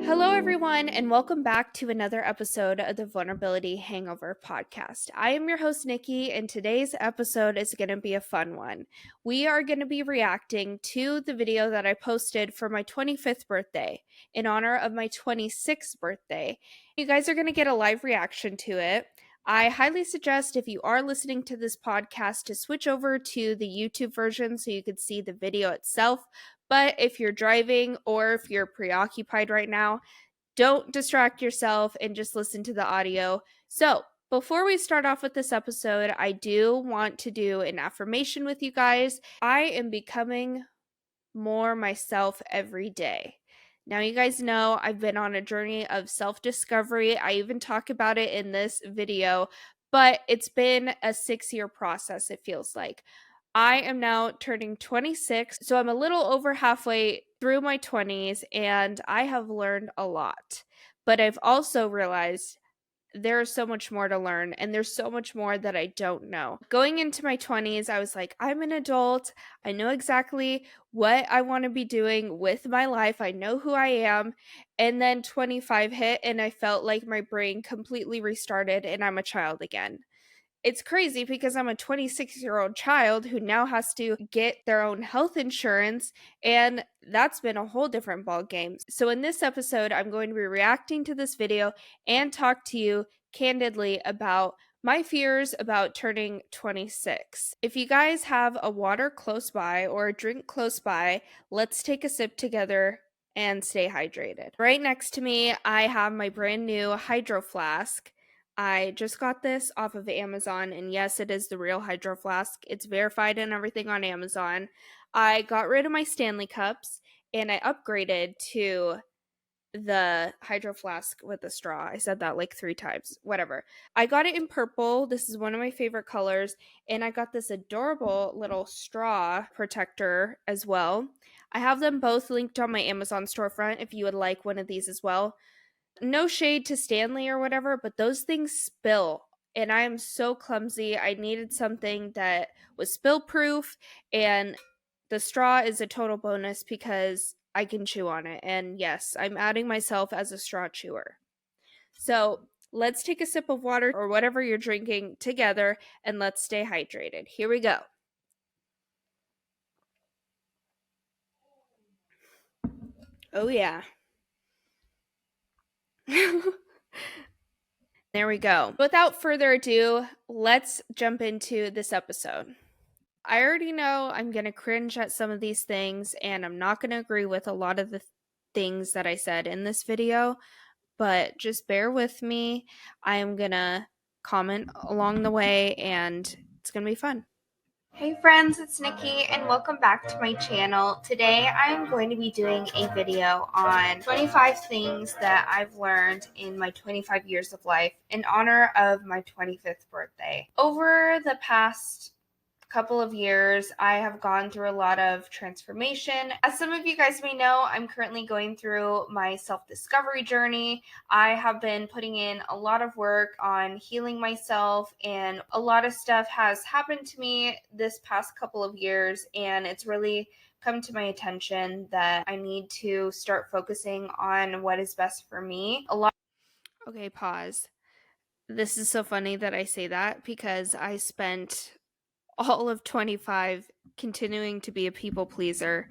Hello, everyone, and welcome back to another episode of the Vulnerability Hangover podcast. I am your host, Nikki, and today's episode is going to be a fun one. We are going to be reacting to the video that I posted for my 25th birthday in honor of my 26th birthday. You guys are going to get a live reaction to it. I highly suggest if you are listening to this podcast to switch over to the YouTube version so you could see the video itself. But if you're driving or if you're preoccupied right now, don't distract yourself and just listen to the audio. So, before we start off with this episode, I do want to do an affirmation with you guys. I am becoming more myself every day. Now, you guys know I've been on a journey of self-discovery. I even talk about it in this video, but it's been a 6-year process, it feels like. I am now turning 26, so I'm a little over halfway through my 20s, and I have learned a lot. But I've also realized there's so much more to learn, and there's so much more that I don't know. Going into my 20s, I was like, I'm an adult. I know exactly what I want to be doing with my life. I know who I am. And then 25 hit, and I felt like my brain completely restarted, and I'm a child again. It's crazy because I'm a 26-year-old child who now has to get their own health insurance, and that's been a whole different ball game. So in this episode, I'm going to be reacting to this video and talk to you candidly about my fears about turning 26. If you guys have a water close by or a drink close by, let's take a sip together and stay hydrated. Right next to me, I have my brand new hydro flask. I just got this off of Amazon, and yes, it is the real Hydro Flask. It's verified and everything on Amazon. I got rid of my Stanley cups, and I upgraded to the Hydro Flask with a straw. I said that like 3 times. Whatever. I got it in purple. This is one of my favorite colors, and I got this adorable little straw protector as well. I have them both linked on my Amazon storefront if you would like one of these as well. No shade to Stanley or whatever, but those things spill, and I am so clumsy. I needed something that was spill proof, and the straw is a total bonus because I can chew on it. And yes, I'm adding myself as a straw chewer. So let's take a sip of water or whatever you're drinking together, and let's stay hydrated. Here we go. Oh, yeah. There we go. Without further ado, let's jump into this episode. I already know I'm going to cringe at some of these things, and I'm not going to agree with a lot of the things that I said in this video, but just bear with me. I am going to comment along the way, and it's going to be fun. Hey friends, it's Nikki, and welcome back to my channel. Today I am going to be doing a video on 25 things that I've learned in my 25 years of life in honor of my 25th birthday. Over the past couple of years, I have gone through a lot of transformation. As some of you guys may know, I'm currently going through my self-discovery journey. I have been putting in a lot of work on healing myself, and a lot of stuff has happened to me this past couple of years, and it's really come to my attention that I need to start focusing on what is best for me. Okay, pause. This is so funny that I say that because I spent all of 25 continuing to be a people pleaser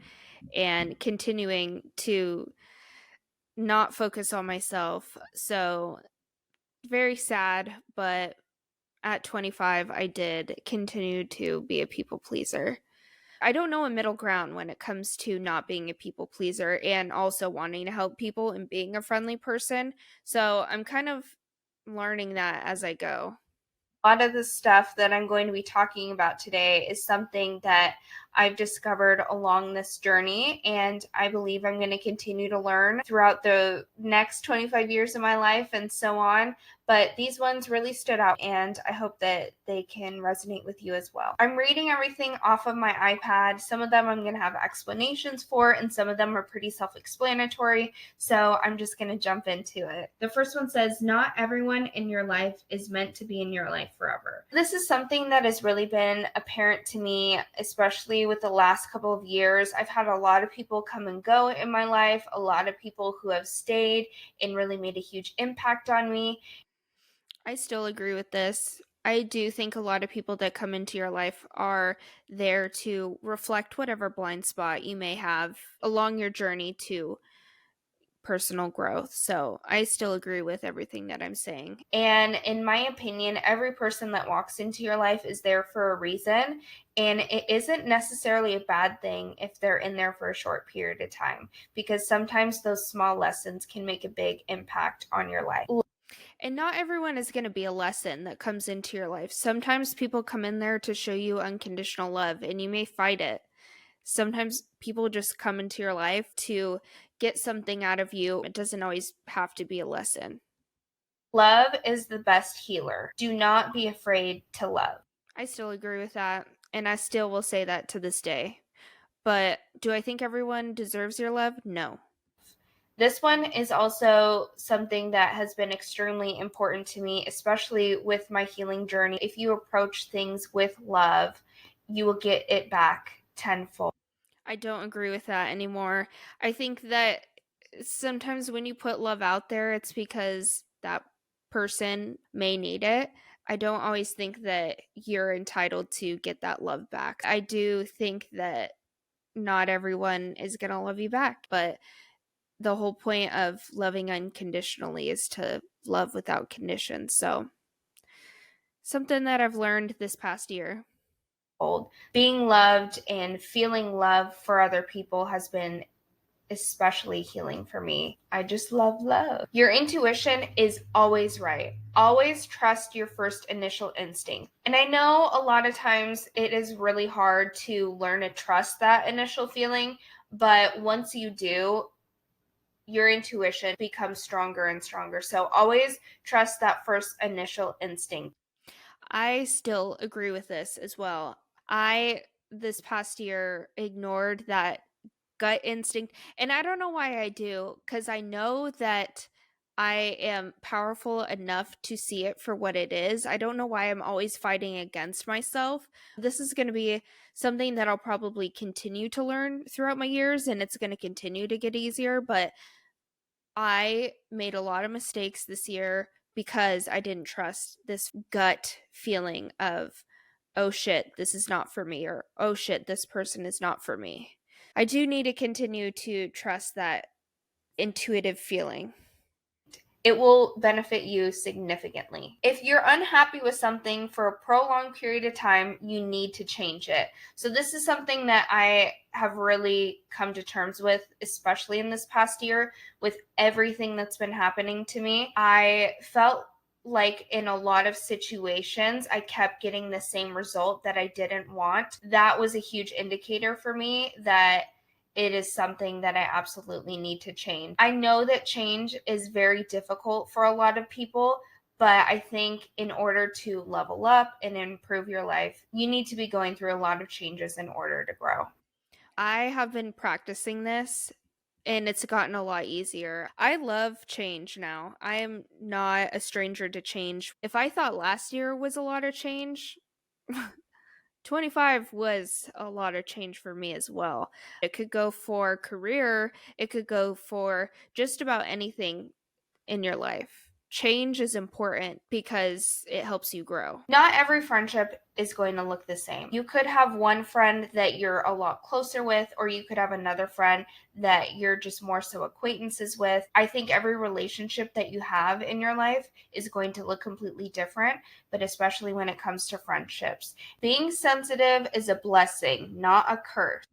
and continuing to not focus on myself. So very sad, but at 25 I did continue to be a people pleaser. I don't know a middle ground when it comes to not being a people pleaser and also wanting to help people and being a friendly person. So I'm kind of learning that as I go. A lot of the stuff that I'm going to be talking about today is something that I've discovered along this journey, and I believe I'm going to continue to learn throughout the next 25 years of my life and so on. But these ones really stood out, and I hope that they can resonate with you as well. I'm reading everything off of my iPad. Some of them I'm going to have explanations for, and some of them are pretty self-explanatory. So I'm just going to jump into it. The first one says, not everyone in your life is meant to be in your life forever. This is something that has really been apparent to me, especially agree with the last couple of years. I've had a lot of people come and go in my life, a lot of people who have stayed and really made a huge impact on me. I still agree with this. I do think a lot of people that come into your life are there to reflect whatever blind spot you may have along your journey to personal growth. So I still agree with everything that I'm saying. And in my opinion, every person that walks into your life is there for a reason. And it isn't necessarily a bad thing if they're in there for a short period of time, because sometimes those small lessons can make a big impact on your life. And not everyone is going to be a lesson that comes into your life. Sometimes people come in there to show you unconditional love and you may fight it. Sometimes people just come into your life to get something out of you. It doesn't always have to be a lesson. Love is the best healer. Do not be afraid to love. I still agree with that. And I still will say that to this day. But do I think everyone deserves your love? No. This one is also something that has been extremely important to me, especially with my healing journey. If you approach things with love, you will get it back tenfold. I don't agree with that anymore. I think that sometimes when you put love out there, it's because that person may need it. I don't always think that you're entitled to get that love back. I do think that not everyone is going to love you back, but the whole point of loving unconditionally is to love without conditions. So, something that I've learned this past year. Being loved and feeling love for other people has been especially healing for me. I just love love. Your intuition is always right. Always trust your first initial instinct. And I know a lot of times it is really hard to learn to trust that initial feeling, but once you do, your intuition becomes stronger and stronger. So always trust that first initial instinct. I still agree with this as well. I, this past year, ignored that gut instinct. And I don't know why I do, because I know that I am powerful enough to see it for what it is. I don't know why I'm always fighting against myself. This is going to be something that I'll probably continue to learn throughout my years, and it's going to continue to get easier. But I made a lot of mistakes this year because I didn't trust this gut feeling of, oh shit, this is not for me, or oh shit, this person is not for me. I do need to continue to trust that intuitive feeling. It will benefit you significantly. If you're unhappy with something for a prolonged period of time, you need to change it. So, this is something that I have really come to terms with, especially in this past year, with everything that's been happening to me. I felt like in a lot of situations, I kept getting the same result that I didn't want. That was a huge indicator for me that it is something that I absolutely need to change. I know that change is very difficult for a lot of people, but I think in order to level up and improve your life, you need to be going through a lot of changes in order to grow. I have been practicing this and it's gotten a lot easier. I love change now. I am not a stranger to change. If I thought last year was a lot of change, 25 was a lot of change for me as well. It could go for career, it could go for just about anything in your life. Change is important because it helps you grow. Not every friendship is going to look the same. You could have one friend that you're a lot closer with, or you could have another friend that you're just more so acquaintances with. I think every relationship that you have in your life is going to look completely different, but especially when it comes to friendships. Being sensitive is a blessing, not a curse.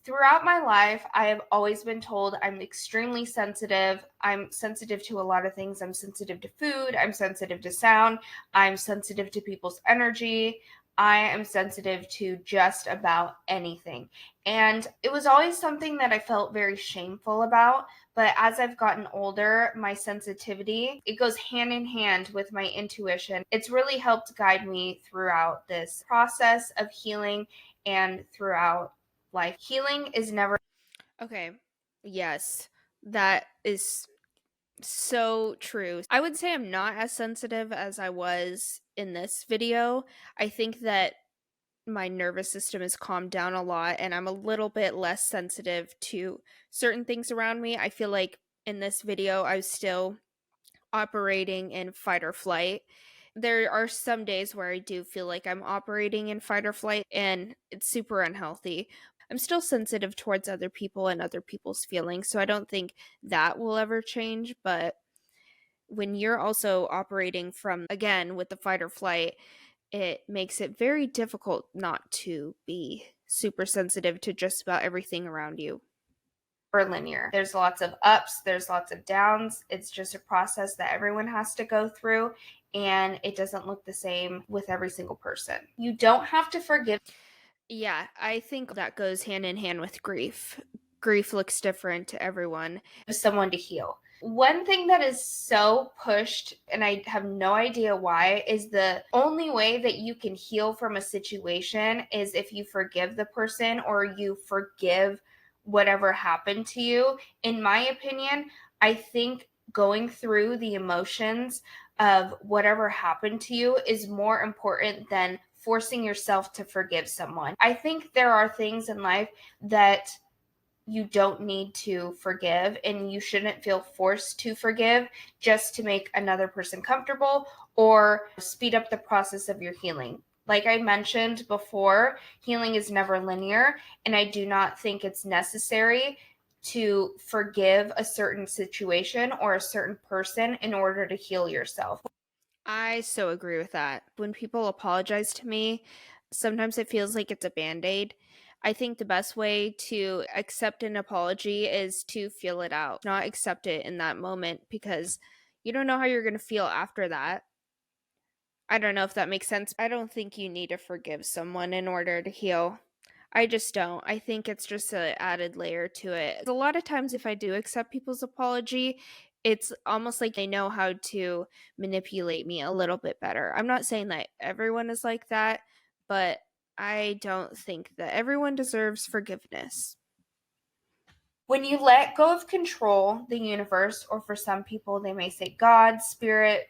Throughout my life, I have always been told I'm extremely sensitive. I'm sensitive to a lot of things. I'm sensitive to food. I'm sensitive to sound. I'm sensitive to people's energy. I am sensitive to just about anything. And it was always something that I felt very shameful about. But as I've gotten older, my sensitivity, it goes hand in hand with my intuition. It's really helped guide me throughout this process of healing and throughout life. Healing is never. Okay. Yes. That is so true. I would say I'm not as sensitive as I was in this video. I think that my nervous system has calmed down a lot and I'm a little bit less sensitive to certain things around me. I feel like in this video, I was still operating in fight or flight. There are some days where I do feel like I'm operating in fight or flight, and it's super unhealthy. I'm still sensitive towards other people and other people's feelings, so I don't think that will ever change. But when you're also operating from, again, with the fight or flight, it makes it very difficult not to be super sensitive to just about everything around you. Or linear. There's lots of ups, there's lots of downs. It's just a process that everyone has to go through, and it doesn't look the same with every single person. You don't have to forgive. Yeah, I think that goes hand in hand with grief. Grief looks different to everyone. Someone to heal. One thing that is so pushed, and I have no idea why, is the only way that you can heal from a situation is if you forgive the person or you forgive whatever happened to you. In my opinion, I think going through the emotions of whatever happened to you is more important than forcing yourself to forgive someone. I think there are things in life that you don't need to forgive, and you shouldn't feel forced to forgive just to make another person comfortable or speed up the process of your healing. Like I mentioned before, healing is never linear, and I do not think it's necessary to forgive a certain situation or a certain person in order to heal yourself. I so agree with that. When people apologize to me, sometimes it feels like it's a band aid. I think the best way to accept an apology is to feel it out, not accept it in that moment because you don't know how you're going to feel after that. I don't know if that makes sense. I don't think you need to forgive someone in order to heal. I just don't. I think it's just an added layer to it. A lot of times, if I do accept people's apology, it's almost like they know how to manipulate me a little bit better. I'm not saying that everyone is like that, but I don't think that everyone deserves forgiveness. When you let go of control, the universe, or for some people, they may say God, spirit,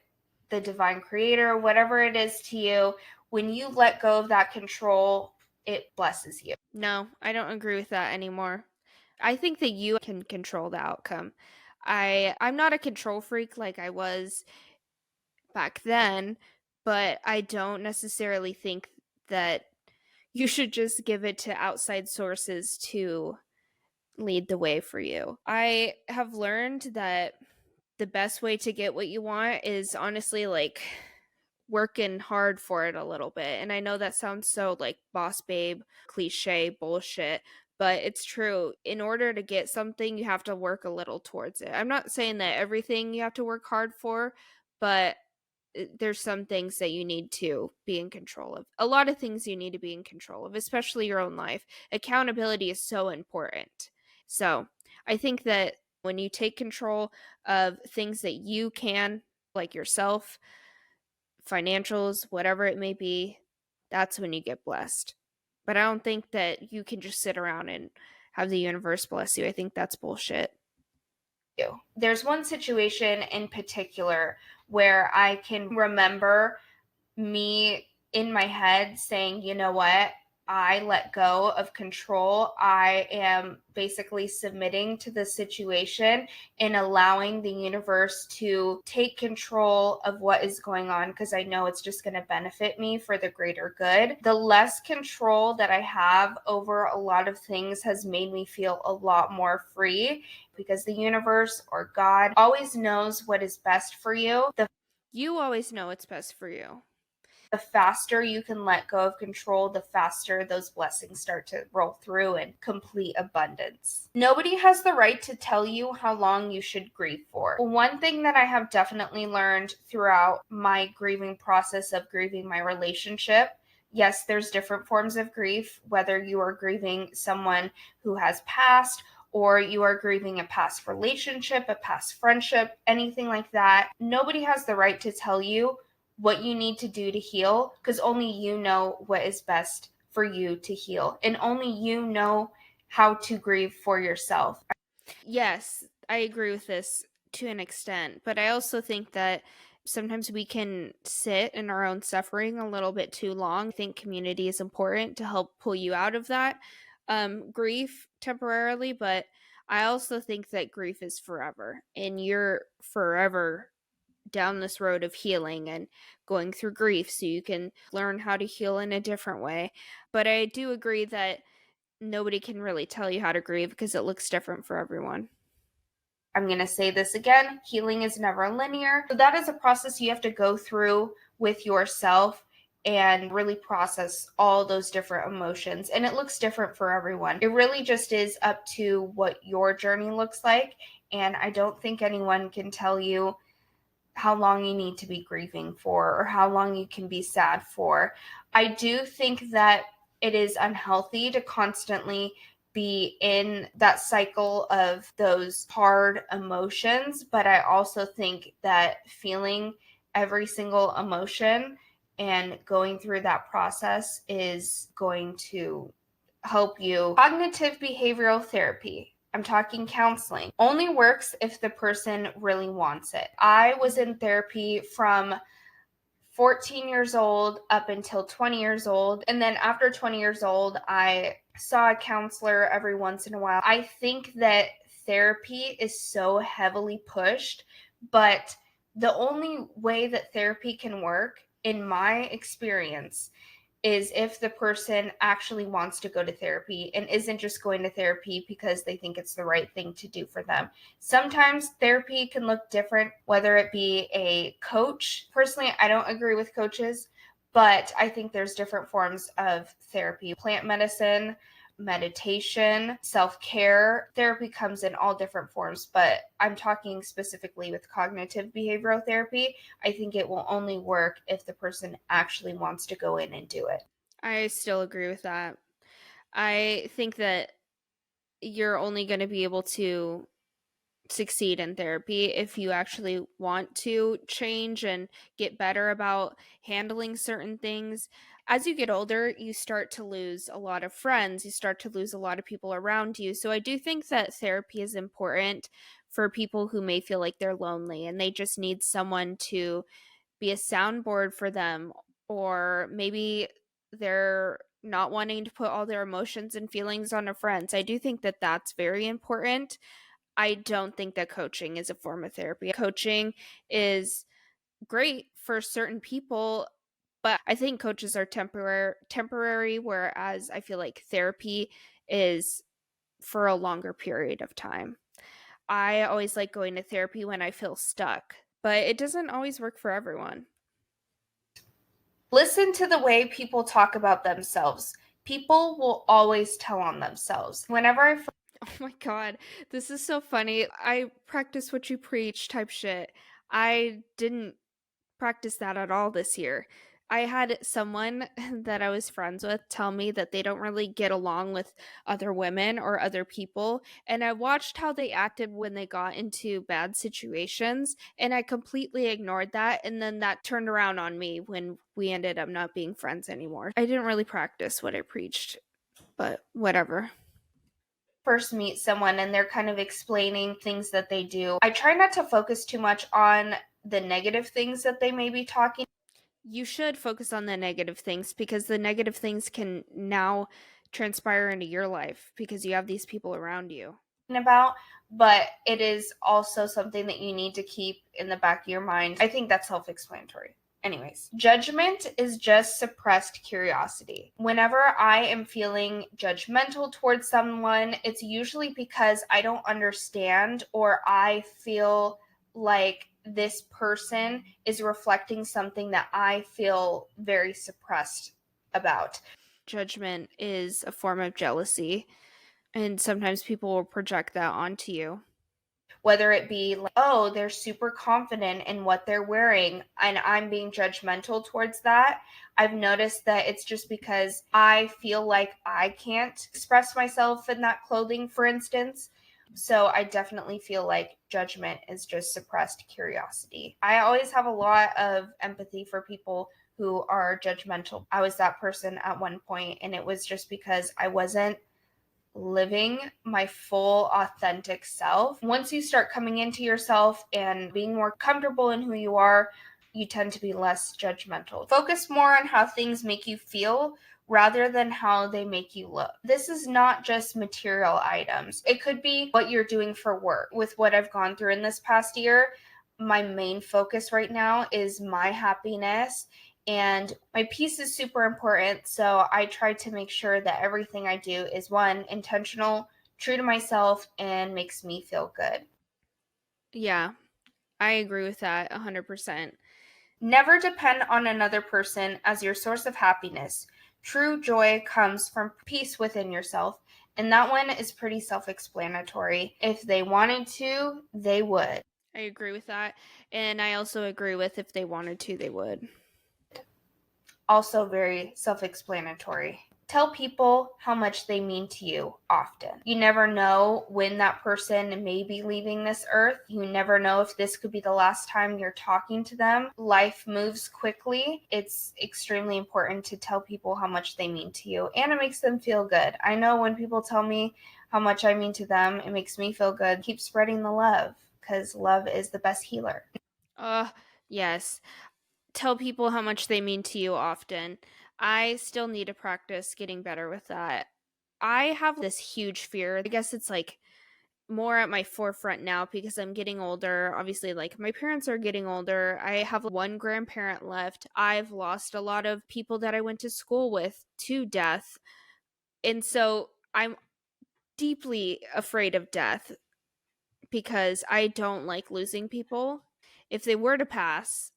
the divine creator, whatever it is to you, when you let go of that control, it blesses you. No, I don't agree with that anymore. I think that you can control the outcome. I'm not a control freak like I was back then, but I don't necessarily think that you should just give it to outside sources to lead the way for you. I have learned that the best way to get what you want is honestly like working hard for it a little bit. And I know that sounds so like boss babe, cliche bullshit, but it's true. In order to get something, you have to work a little towards it. I'm not saying that everything you have to work hard for, but there's some things that you need to be in control of. A lot of things you need to be in control of, especially your own life. Accountability is so important. So I think that when you take control of things that you can, like yourself, financials, whatever it may be, that's when you get blessed. But I don't think that you can just sit around and have the universe bless you. I think that's bullshit. There's one situation in particular where I can remember me in my head saying, you know what? I let go of control. I am basically submitting to the situation and allowing the universe to take control of what is going on because I know it's just going to benefit me for the greater good. The less control that I have over a lot of things has made me feel a lot more free because the universe or God always knows what is best for you. You always know what's best for you. The faster you can let go of control, the faster those blessings start to roll through in complete abundance. Nobody has the right to tell you how long you should grieve for. One thing that I have definitely learned throughout my grieving process of grieving my relationship, yes, there's different forms of grief, whether you are grieving someone who has passed or you are grieving a past relationship, a past friendship, anything like that. Nobody has the right to tell you what you need to do to heal because only you know what is best for you to heal, and only you know how to grieve for yourself. Yes, I agree with this to an extent, but I also think that sometimes we can sit in our own suffering a little bit too long. I think community is important to help pull you out of that grief temporarily, but I also think that grief is forever, and you're forever down this road of healing and going through grief so you can learn how to heal in a different way. But I do agree that nobody can really tell you how to grieve because it looks different for everyone. I'm going to say this again, healing is never linear. So that is a process you have to go through with yourself and really process all those different emotions. And it looks different for everyone. It really just is up to what your journey looks like. And I don't think anyone can tell you how long you need to be grieving for or how long you can be sad for. I do think that it is unhealthy to constantly be in that cycle of those hard emotions, but I also think that feeling every single emotion and going through that process is going to help you. Cognitive behavioral therapy, I'm talking counseling, only works if the person really wants it. I was in therapy from 14 years old up until 20 years old. And then after 20 years old, I saw a counselor every once in a while. I think that therapy is so heavily pushed, but the only way that therapy can work, in my experience, is if the person actually wants to go to therapy and isn't just going to therapy because they think it's the right thing to do for them. Sometimes therapy can look different, whether it be a coach. Personally, I don't agree with coaches, but I think there's different forms of therapy. Plant medicine, meditation, self-care. Therapy comes in all different forms, but I'm talking specifically with cognitive behavioral therapy. I think it will only work if the person actually wants to go in and do it. I still agree with that. I think that you're only going to be able to succeed in therapy if you actually want to change and get better about handling certain things. As you get older, you start to lose a lot of friends, you start to lose a lot of people around you. So I do think that therapy is important for people who may feel like they're lonely and they just need someone to be a soundboard for them, or maybe they're not wanting to put all their emotions and feelings on a friend. So I do think that that's very important. I don't think that coaching is a form of therapy. Coaching is great for certain people, but I think coaches are temporary, whereas I feel like therapy is for a longer period of time. I always like going to therapy when I feel stuck, but it doesn't always work for everyone. Listen to the way people talk about themselves. People will always tell on themselves. Whenever I Oh my god, this is so funny. I practice what you preach type shit. I didn't practice that at all this year. I had someone that I was friends with tell me that they don't really get along with other women or other people. And I watched how they acted when they got into bad situations. And I completely ignored that. And then that turned around on me when we ended up not being friends anymore. I didn't really practice what I preached, but whatever. first meet someone and they're kind of explaining things that they do, I try not to focus too much on the negative things that they may be talking You should focus on the negative things because the negative things can now transpire into your life because you have these people around you. about, but it is also something that you need to keep in the back of your mind. I think that's self explanatory. Anyways, judgment is just suppressed curiosity. Whenever I am feeling judgmental towards someone, it's usually because I don't understand or I feel like this person is reflecting something that I feel very suppressed about. Judgment is a form of jealousy, and sometimes people will project that onto you. Whether it be like, oh, they're super confident in what they're wearing and I'm being judgmental towards that. I've noticed that it's just because I feel like I can't express myself in that clothing, for instance. So I definitely feel like judgment is just suppressed curiosity. I always have a lot of empathy for people who are judgmental. I was that person at one point, and it was just because I wasn't living my full authentic self. Once you start coming into yourself and being more comfortable in who you are, you tend to be less judgmental. Focus more on how things make you feel rather than how they make you look. This is not just material items. It could be what you're doing for work. With what I've gone through in this past year, my main focus right now is my happiness, and my peace is super important. So I try to make sure that everything I do is, one, intentional, true to myself, and makes me feel good. Yeah, I agree with that 100%. Never depend on another person as your source of happiness. True joy comes from peace within yourself, and that one is pretty self-explanatory. If they wanted to, they would. I agree with that. And I also agree with if they wanted to, they would. Also very self-explanatory. Tell people how much they mean to you often. You never know when that person may be leaving this earth. You never know if this could be the last time you're talking to them. Life moves quickly. It's extremely important to tell people how much they mean to you, and it makes them feel good. I know when people tell me how much I mean to them, it makes me feel good. Keep spreading the love, because love is the best healer. Yes. Tell people how much they mean to you often. I still need to practice getting better with that. I have this huge fear. I guess it's like more at my forefront now because I'm getting older. Obviously, like my parents are getting older. I have one grandparent left. I've lost a lot of people that I went to school with to death. And so I'm deeply afraid of death because I don't like losing people. If they were to pass,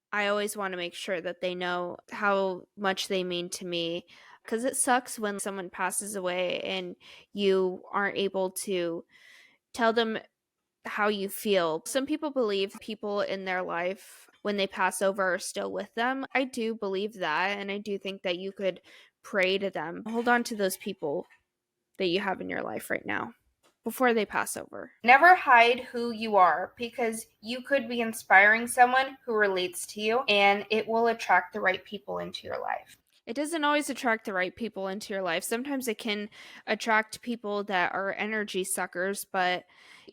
I always want to make sure that they know how much they mean to me, because it sucks when someone passes away and you aren't able to tell them how you feel. Some people believe people in their life when they pass over are still with them. I do believe that, and I do think that you could pray to them. Hold on to those people that you have in your life right now before they pass over. Never hide who you are, because you could be inspiring someone who relates to you, and it will attract the right people into your life. It doesn't always attract the right people into your life. Sometimes it can attract people that are energy suckers, but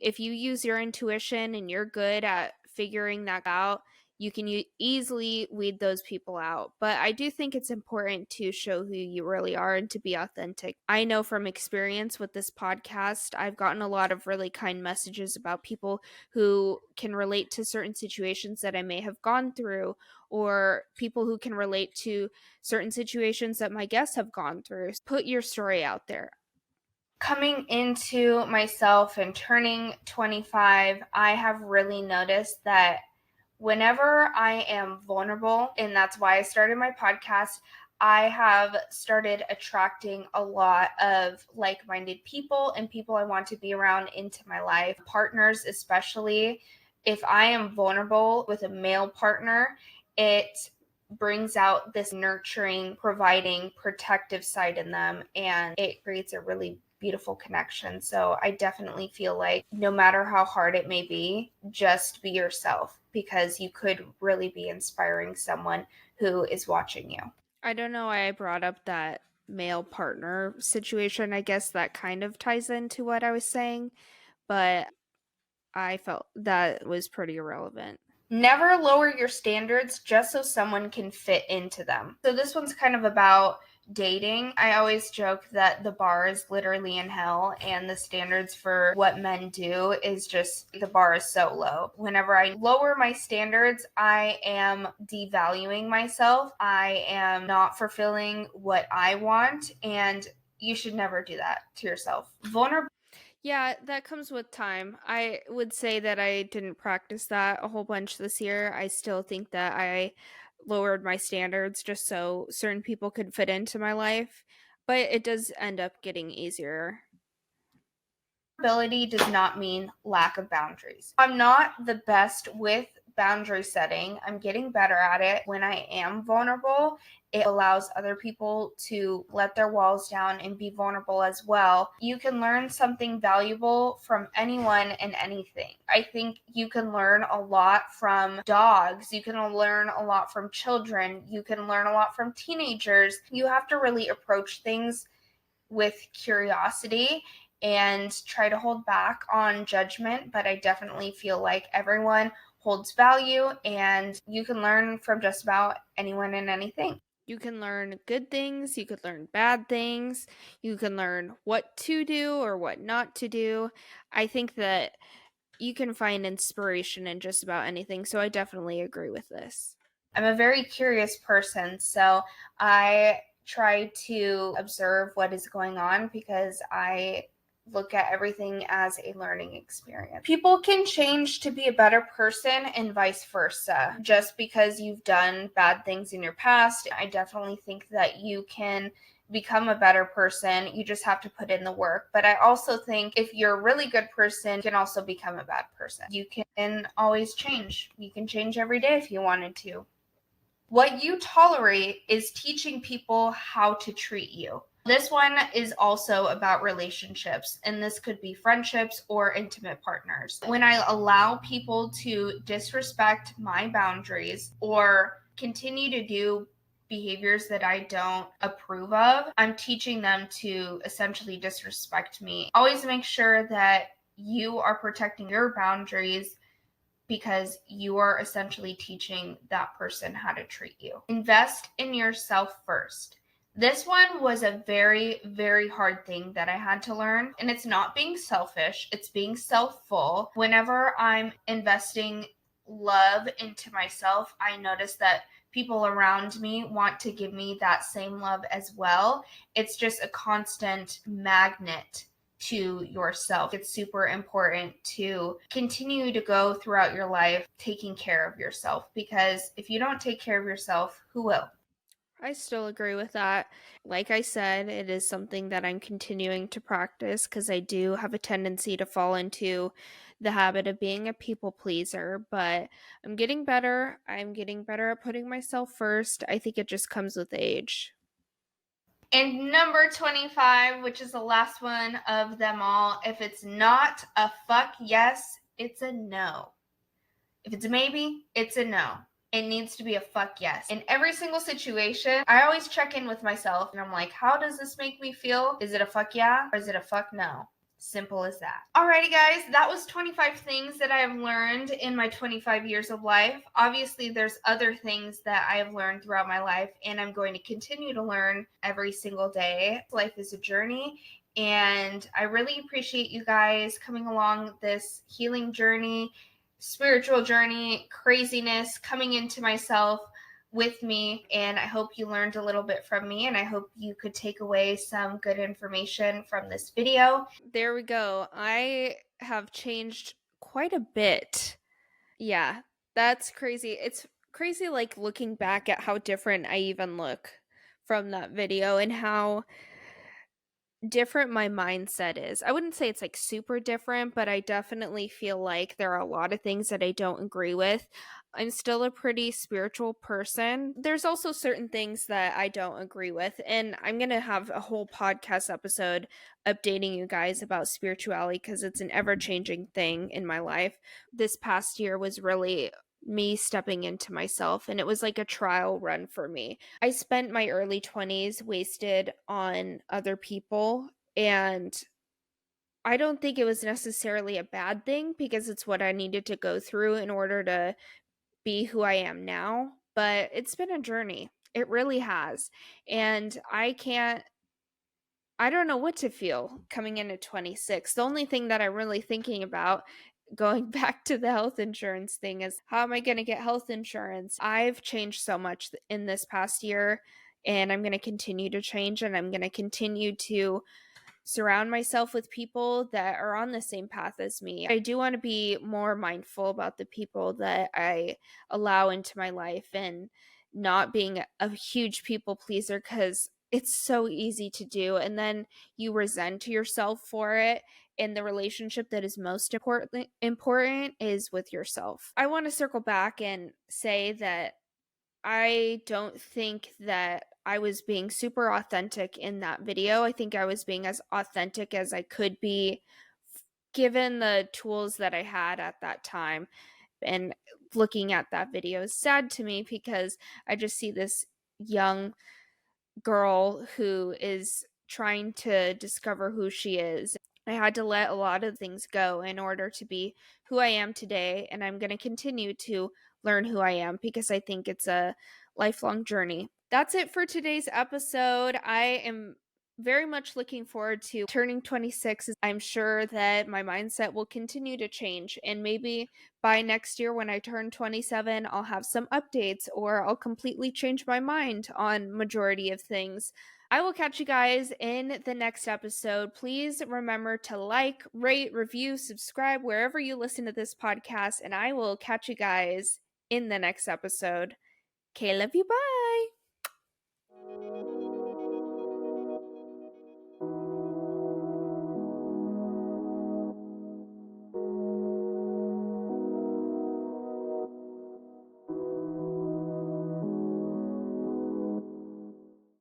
if you use your intuition and you're good at figuring that out, you can easily weed those people out. But I do think it's important to show who you really are and to be authentic. I know from experience with this podcast, I've gotten a lot of really kind messages about people who can relate to certain situations that I may have gone through, or people who can relate to certain situations that my guests have gone through. Put your story out there. Coming into myself and turning 25, I have really noticed that whenever I am vulnerable, and that's why I started my podcast, I have started attracting a lot of like-minded people and people I want to be around into my life, partners especially. If I am vulnerable with a male partner, it brings out this nurturing, providing, protective side in them, and it creates a really beautiful connection. So I definitely feel like no matter how hard it may be, just be yourself, because you could really be inspiring someone who is watching you. I don't know why I brought up that male partner situation. I guess that kind of ties into what I was saying, but I felt that was pretty irrelevant. Never lower your standards just so someone can fit into them. So this one's kind of about dating. I always joke that the bar is literally in hell, and the standards for what men do is just, the bar is so low. Whenever I lower my standards, I am devaluing myself. I am not fulfilling what I want, and you should never do that to yourself. Vulnerability. Yeah, that comes with time. I would say that I didn't practice that a whole bunch this year. I still think that I lowered my standards just so certain people could fit into my life, but it does end up getting easier. Vulnerability does not mean lack of boundaries. I'm not the best with boundary setting. I'm getting better at it. When I am vulnerable, it allows other people to let their walls down and be vulnerable as well. You can learn something valuable from anyone and anything. I think you can learn a lot from dogs. You can learn a lot from children. You can learn a lot from teenagers. You have to really approach things with curiosity and try to hold back on judgment, but I definitely feel like everyone holds value and you can learn from just about anyone and anything. You can learn good things, you could learn bad things, you can learn what to do or what not to do. I think that you can find inspiration in just about anything, so I definitely agree with this. I'm a very curious person, so I try to observe what is going on because I look at everything as a learning experience. People can change to be a better person and vice versa. Just because you've done bad things in your past, I definitely think that you can become a better person. You just have to put in the work. But I also think if you're a really good person, you can also become a bad person. You can always change. You can change every day if you wanted to. What you tolerate is teaching people how to treat you. This one is also about relationships, and this could be friendships or intimate partners. When I allow people to disrespect my boundaries or continue to do behaviors that I don't approve of, I'm teaching them to essentially disrespect me. Always make sure that you are protecting your boundaries because you are essentially teaching that person how to treat you. Invest in yourself first. This one was a very, very hard thing that I had to learn. And it's not being selfish, it's being self-full. Whenever I'm investing love into myself, I notice that people around me want to give me that same love as well. It's just a constant magnet to yourself. It's super important to continue to go throughout your life taking care of yourself, because if you don't take care of yourself, who will? I still agree with that. Like I said, it is something that I'm continuing to practice because I do have a tendency to fall into the habit of being a people pleaser, but I'm getting better. I'm getting better at putting myself first. I think it just comes with age. And number 25, which is the last one of them all, if it's not a fuck yes, it's a no. If it's a maybe, it's a no. It needs to be a fuck yes. In every single situation, I always check in with myself and I'm like, how does this make me feel? Is it a fuck yeah or is it a fuck no? Simple as that. Alrighty, guys, that was 25 things that I have learned in my 25 years of life. Obviously, there's other things that I have learned throughout my life, and I'm going to continue to learn every single day. Life is a journey, and I really appreciate you guys coming along this healing journey, spiritual journey, craziness, coming into myself with me. And I hope you learned a little bit from me, and I hope you could take away some good information from this video. There we go. I have changed quite a bit. Yeah, that's crazy. It's crazy, like looking back at how different I even look from that video and how different my mindset is. I wouldn't say it's like super different, but I definitely feel like there are a lot of things that I don't agree with. I'm still a pretty spiritual person. There's also certain things that I don't agree with, and I'm going to have a whole podcast episode updating you guys about spirituality because it's an ever-changing thing in my life. This past year was really me stepping into myself, and it was like a trial run for me. I spent my early 20s wasted on other people, and I don't think it was necessarily a bad thing because it's what I needed to go through in order to be who I am now, but it's been a journey. It really has. And I don't know what to feel coming into 26. The only thing that I'm really thinking about, going back to the health insurance thing, is how am I going to get health insurance? I've changed so much in this past year, and I'm going to continue to change, and I'm going to continue to surround myself with people that are on the same path as me. I do want to be more mindful about the people that I allow into my life and not being a huge people pleaser, because it's so easy to do, and then you resent yourself for it. And the relationship that is most important is with yourself. I want to circle back and say that I don't think that I was being super authentic in that video. I think I was being as authentic as I could be given the tools that I had at that time. And looking at that video is sad to me because I just see this young girl who is trying to discover who she is. I had to let a lot of things go in order to be who I am today, and I'm going to continue to learn who I am because I think it's a lifelong journey. That's it for today's episode. I am very much looking forward to turning 26. I'm sure that my mindset will continue to change, and maybe by next year when I turn 27, I'll have some updates or I'll completely change my mind on majority of things. I will catch you guys in the next episode. Please remember to like, rate, review, subscribe wherever you listen to this podcast, and I will catch you guys in the next episode. Okay, love you. Bye.